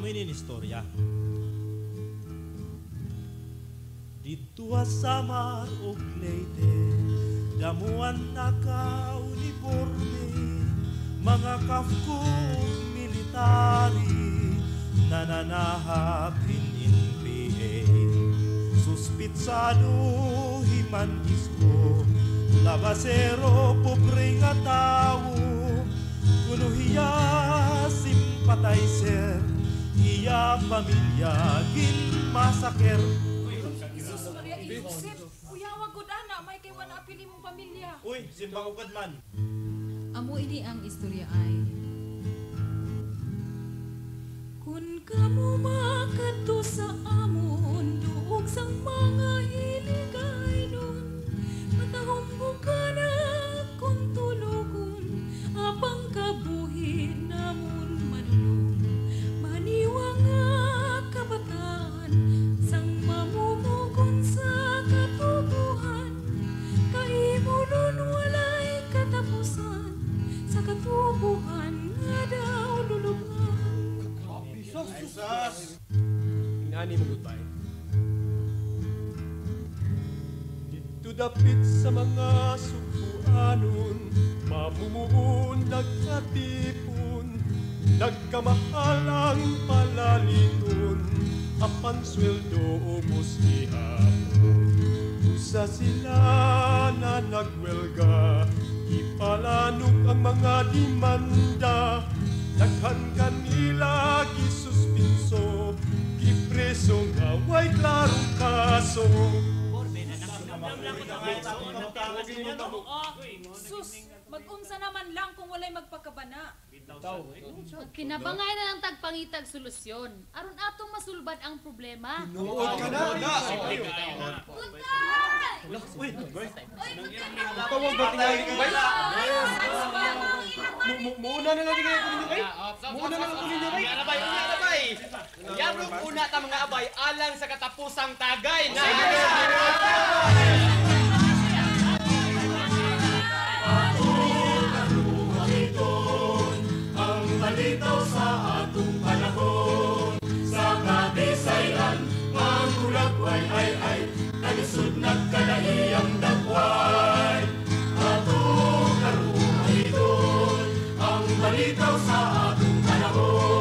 amoy nin istorya. Dito samar og Leyte, damuan naka-uniforme, mga kafko military, nananahap in PA. Suspitsado himan isko, labasero pobre nga tao, kuno hiya simpatizer, iya pamilya gin masaker. Joseph, uyawag ko na, may kay wala apili mong pamilya. Uy, simbang ugad man. Amo ini ang istorya ay kun kamo makato sa amon duog sang mga hiligay nun, matahong ka na kung tulugon apang kabuhin namon manulong, maniwa nga kabataan sang mamumugon sa katubuhan, kaimulon walay katapusan sa katubuhan nga daw luluban. Jesus! Ingani mo goodbye. Dito dapit sa mga sukuanon, mamumuon nagkatipon, nagkamahalang palaliton, apan sweldo ubos ihapon. Usa sila na nagwelga, ipalanok ang mga demanda, daghan kanila gisuspinso, gipreso nga way klarong kaso. Sus, mag-unsa naman lang kung walay magpakabana. Kinabangay na ng tagpangitag solusyon. Aron atong masulbad ang problema. Nuod ka na! Tawag ba tingali ka ba? Muna na lang tingnan ko ninyo kay? Muna na lang ko ninyo kay? Abay! Yabrong una ta mga abay, alang sa katapusang tagay na! Ang malitaw sa atong panahon, sa kabisayran, ang kulagway ay nalisod nagkalaiyang dagway. Atong karuhidon, ang malitaw sa atong panahon.